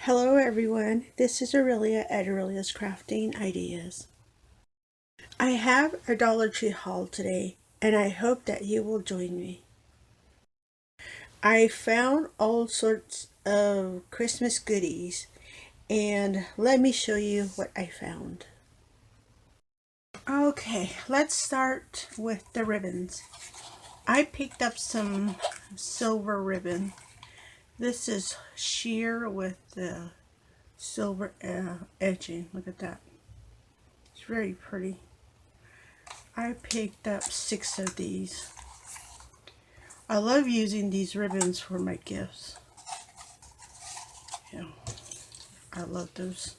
Hello everyone, this is Aurelia at Aurelia's Crafting Ideas. I have a Dollar Tree haul today and I hope that you will join me. I found all sorts of Christmas goodies and let me show you what I found. Okay, let's start with the ribbons. I picked up some silver ribbon. This is sheer with the silver edging. Look at that. It's very pretty. I picked up 6 of these. I love using these ribbons for my gifts. Yeah, I love those.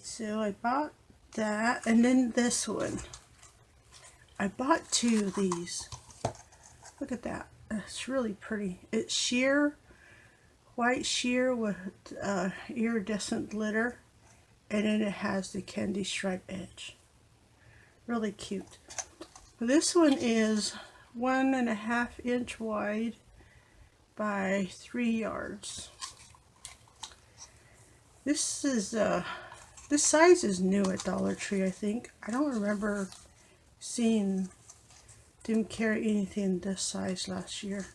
So I bought that, and then this one. I bought 2 of these. Look at that. It's really pretty. It's sheer, white sheer with iridescent glitter, and then it has the candy stripe edge. Really cute. This one is 1.5 inch wide by 3 yards. This size is new at Dollar Tree, I think. I don't remember seeing them carry anything this size last year.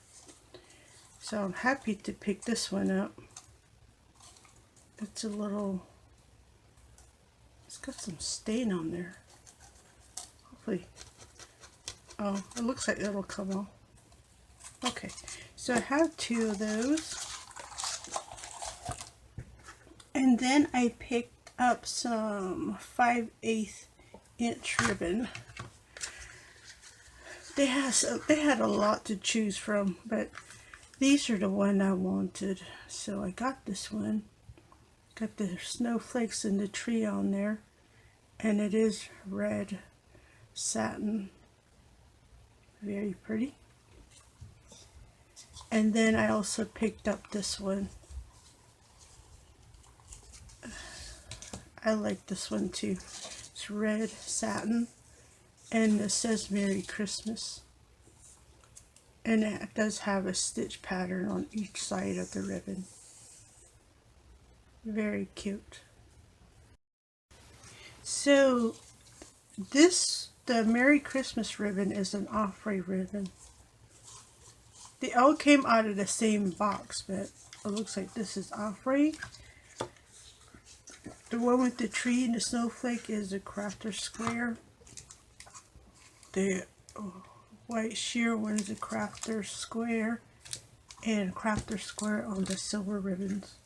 So I'm happy to pick this one up. It's got some stain on there. Hopefully. Oh, it looks like it'll come off. Okay, so I have 2 of those. And then I picked up some 5/8 inch ribbon. They had a lot to choose from, but these are the one I wanted. So I got this one. Got the snowflakes and the tree on there. And it is red satin. Very pretty. And then I also picked up this one. I like this one too. It's red satin and it says Merry Christmas. And it does have a stitch pattern on each side of the ribbon. Very cute. So the Merry Christmas ribbon is an Offray ribbon. They all came out of the same box, but it looks like this is Offray. The one with the tree and the snowflake is a Crafter Square. The white sheer one is a Crafter Square, and Crafter Square on the silver ribbons.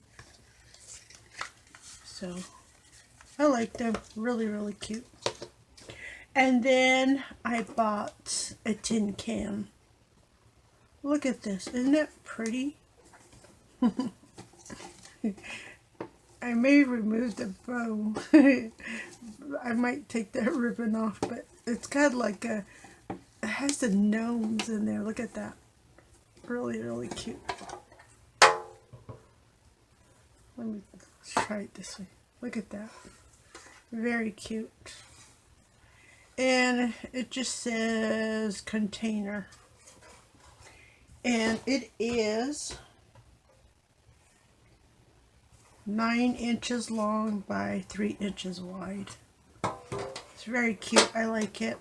So I like them. Really, really cute. And then I bought a tin can. Look at this. Isn't it pretty? I may remove the bow. I might take that ribbon off, but it's got like it has the gnomes in there. Look at that. Really, really cute. Let me try it this way. Look at that. Very cute. And it just says container. And it is 9 inches long by 3 inches wide. It's very cute. I like it.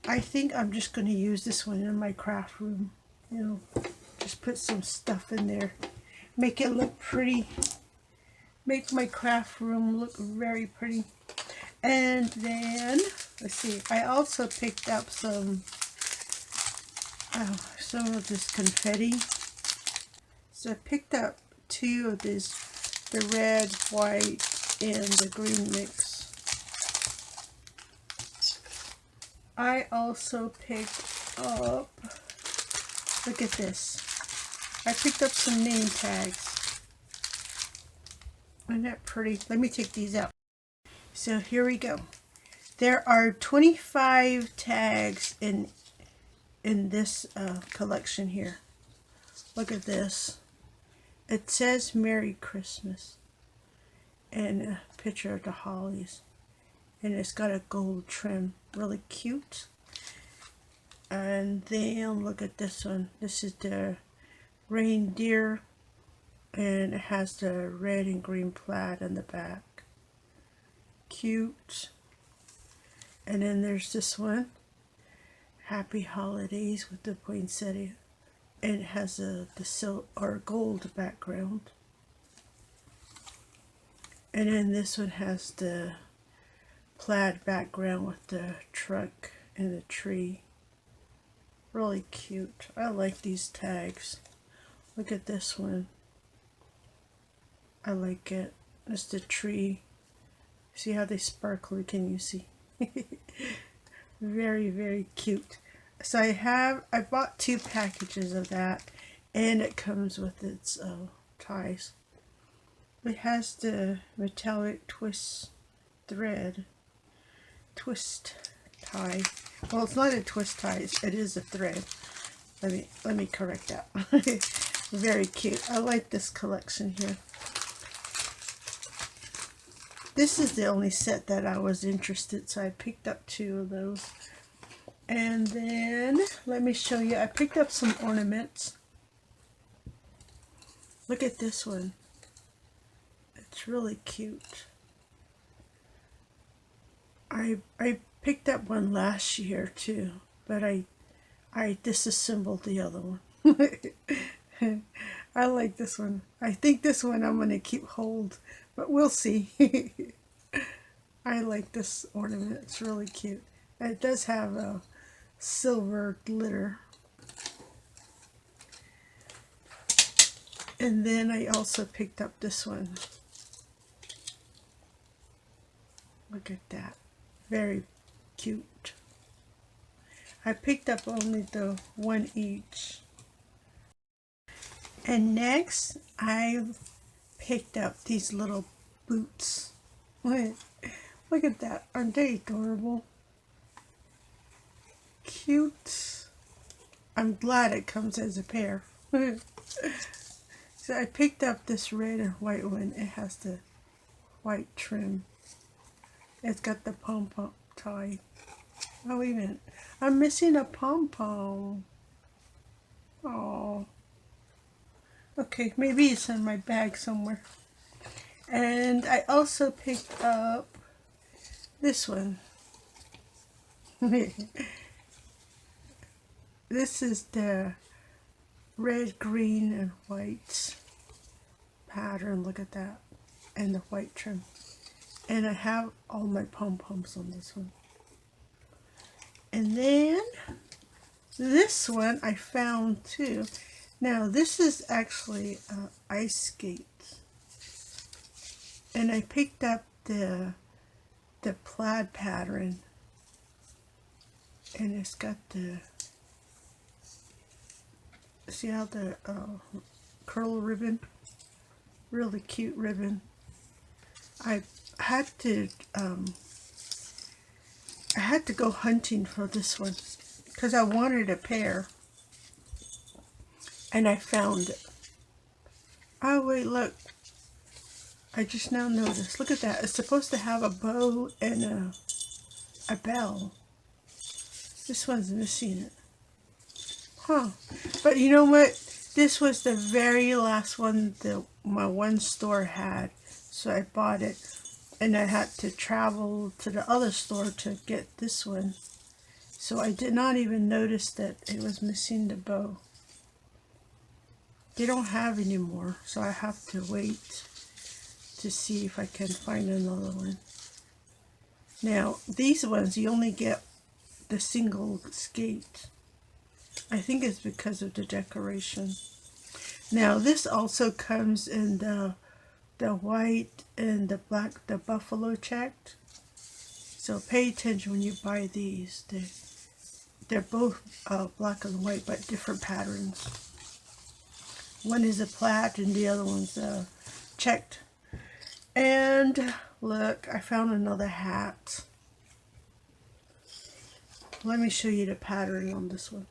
I think I'm just going to use this one in my craft room. You know, just put some stuff in there. Make it look pretty. Make my craft room look very pretty. And then, let's see, I also picked up some of this confetti. So I picked up 2 of these, the red, white, and the green mix. I also picked up, look at this. I picked up some name tags. Isn't that pretty? Let me take these out. So here we go. There are 25 tags in this collection here. Look at this. It says Merry Christmas and a picture of the hollies, and it's got a gold trim. Really cute. And then look at this one. This is the reindeer And it has the red and green plaid on the back. Cute. And then there's this one, Happy Holidays with the poinsettia. And it has the silver or gold background. And then this one has the plaid background with the truck and the tree. Really cute. I like these tags. Look at this one. I like it. It's the tree. See how they sparkle? Can you see? Very, very cute. So I bought 2 packages of that, and it comes with its ties. It has the metallic twist tie. Well, it's not a twist tie, it is a thread. Let me correct that. Very cute. I like this collection here. This is the only set that I was interested, so I picked up 2 of those. And then let me show you. I picked up some ornaments. Look at this one. It's really cute. I picked up one last year too, but I disassembled the other one. I like this one. I think this one I'm going to keep hold, but we'll see. I like this ornament. It's really cute. It does have a silver glitter. And then I also picked up this one. Look at that. Very cute. I picked up only the one each. And next, I picked up these little boots. Look at that. Aren't they adorable? Cute. I'm glad it comes as a pair. So I picked up this red and white one. It has the white trim. It's got the pom-pom tie. Oh, wait a minute. I'm missing a pom-pom. Oh. Okay, maybe it's in my bag somewhere. And I also picked up this one. This is the red, green, and white pattern. Look at that. And the white trim. And I have all my pom-poms on this one. And then this one I found too. Now this is actually ice skates. And I picked up the plaid pattern. And it's got the, see how the curl ribbon? Really cute ribbon. I had to go hunting for this one because I wanted a pair, and I found it. Oh wait, look! I just now noticed. Look at that. It's supposed to have a bow and a bell. This one's missing it. Huh. But you know what? This was the very last one that my one store had. So I bought it. And I had to travel to the other store to get this one. So I did not even notice that it was missing the bow. They don't have any more. So I have to wait to see if I can find another one. Now, these ones, you only get the single skate. I think it's because of the decoration. Now, this also comes in the white and the black, the buffalo checked. So pay attention when you buy these. They're both black and white, but different patterns. One is a plaid and the other one's checked. And look, I found another hat. Let me show you the pattern on this one.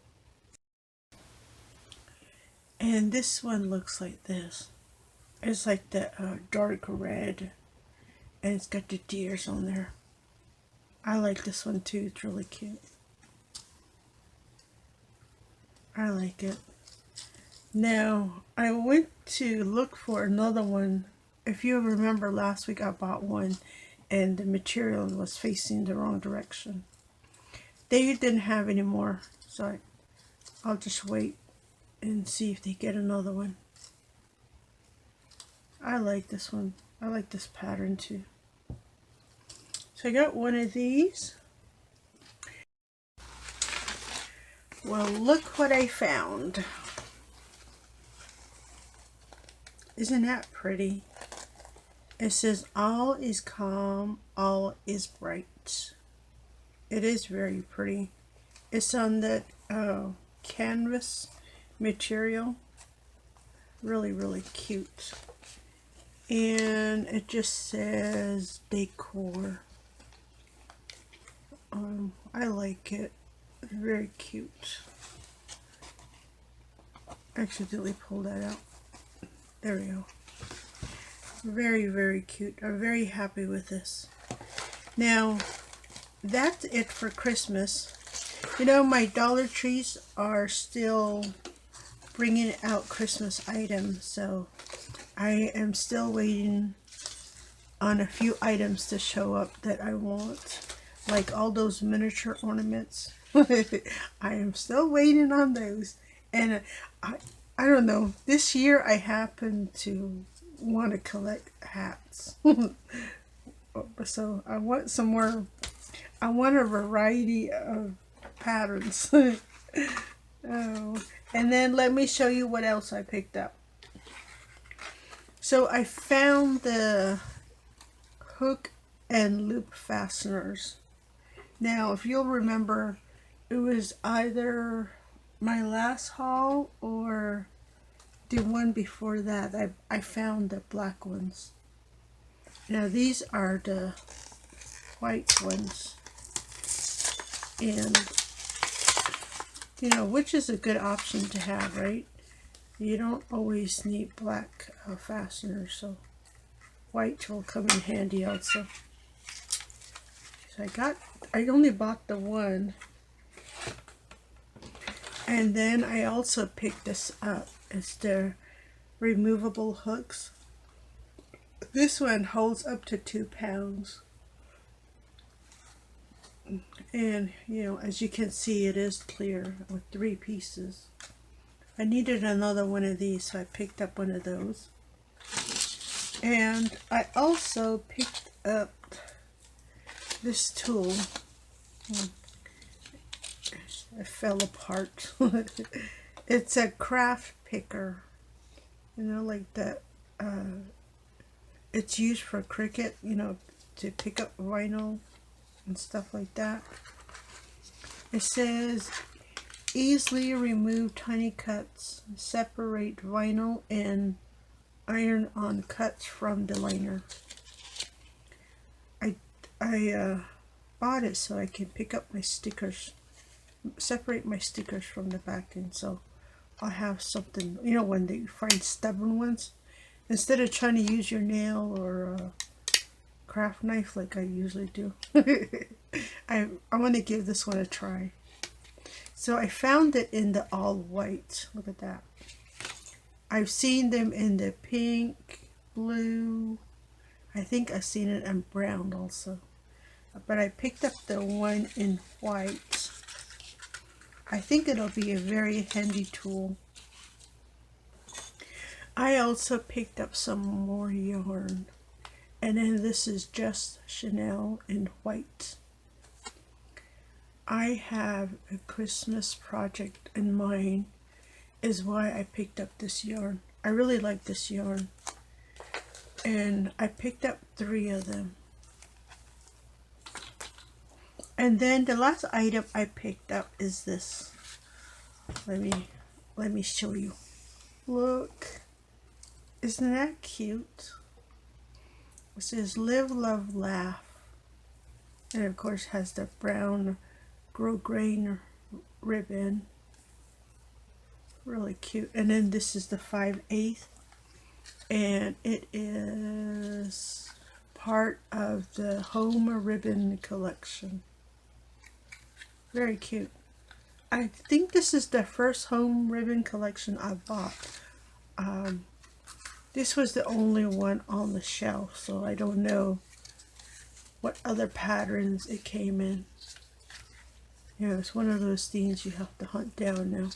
And this one looks like this. It's like the dark red, and it's got the deers on there. I like this one too. It's really cute. I like it. Now, I went to look for another one. If you remember last week, I bought one and the material was facing the wrong direction. They didn't have any more, so I'll just wait and see if they get another one. I like this one. I like this pattern too. So I got one of these. Well, look what I found. Isn't that pretty? It says, all is calm, all is bright. It is very pretty. It's on that canvas material. Really, really cute. And it just says decor. I like it. Very cute. Accidentally pulled that out. There we go. Very, very cute. I'm very happy with this. Now, that's it for Christmas. You know, my Dollar Trees are still bringing out Christmas items, so I am still waiting on a few items to show up that I want, like all those miniature ornaments. I am still waiting on those, and I don't know, this year I happen to want to collect hats. So I want some more. I want a variety of patterns. Oh, and then let me show you what else I picked up. So I found the hook and loop fasteners. Now, if you'll remember, it was either my last haul or the one before that. I found the black ones. Now these are the white ones. And, you know, which is a good option to have, right? You don't always need black fasteners, so white will come in handy also. So I only bought the one. And then I also picked this up. It's the removable hooks. This one holds up to 2 pounds. And, you know, as you can see, it is clear with 3 pieces. I needed another one of these, so I picked up one of those. And I also picked up this tool. It fell apart. It's a craft picker. You know, like that. It's used for Cricut, you know, to pick up vinyl and stuff like that. It says, easily remove tiny cuts, separate vinyl and iron on cuts from the liner. I bought it so I can pick up my stickers, separate my stickers from the back end, so I'll have something, you know, when you find stubborn ones, instead of trying to use your nail or a craft knife like I usually do. I want to give this one a try. So I found it in the all white. Look at that. I've seen them in the pink, blue. I think I've seen it in brown also. But I picked up the one in white. I think it'll be a very handy tool. I also picked up some more yarn. And then this is just Chanel in white. I have a Christmas project in mind, is why I picked up this yarn. I really like this yarn. And I picked up 3 of them. And then the last item I picked up is this. Let me show you. Look. Isn't that cute? It says live, love, laugh. And of course has the brown grosgrain ribbon. Really cute. And then this is the 5/8. And it is part of the home ribbon collection. Very cute. I think this is the first home ribbon collection I bought. This was the only one on the shelf, so I don't know what other patterns it came in. Yeah, it's one of those things you have to hunt down now.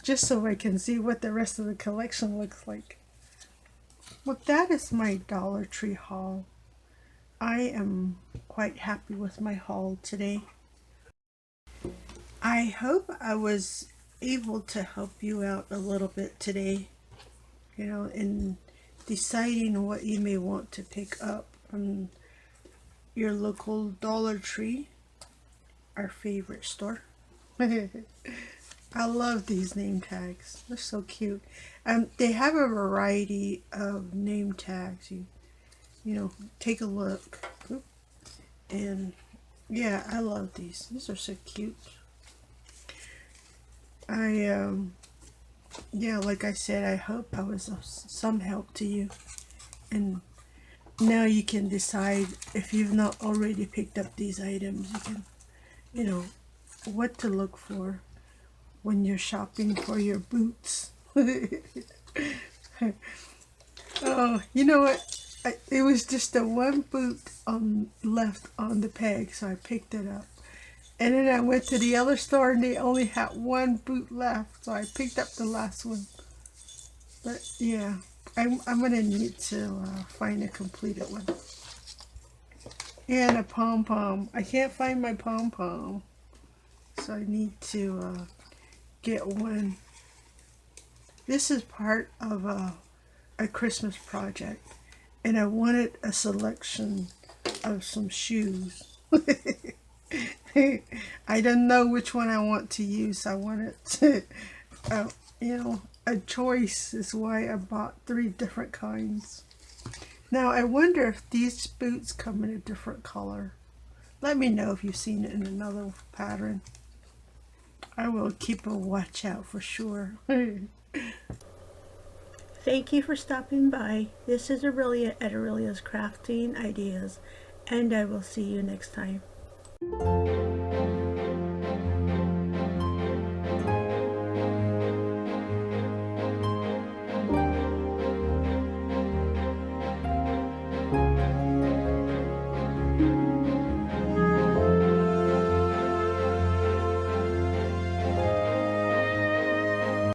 Just so I can see what the rest of the collection looks like. Well, that is my Dollar Tree haul. I am quite happy with my haul today. I hope I was able to help you out a little bit today, in deciding what you may want to pick up from your local Dollar Tree, our favorite store. I love these name tags. They're so cute. They have a variety of name tags. You take a look. Oop. And yeah, I love these. These are so cute. Yeah, like I said, I hope I was of some help to you. And now you can decide, if you've not already picked up these items, you can, what to look for when you're shopping for your boots. Oh, you know what? It was just the one boot left on the peg, so I picked it up. And then I went to the other store and they only had one boot left, so I picked up the last one. But yeah, I'm gonna need to find a completed one. And a pom-pom. I can't find my pom-pom, so I need to get one. This is part of a Christmas project, and I wanted a selection of some shoes. I don't know which one I want to use. I wanted to, a choice is why I bought 3 different kinds. Now I wonder if these boots come in a different color. Let me know if you've seen it in another pattern. I will keep a watch out for sure. Thank you for stopping by. This is Aurelia at Aurelia's Crafting Ideas, and I will see you next time.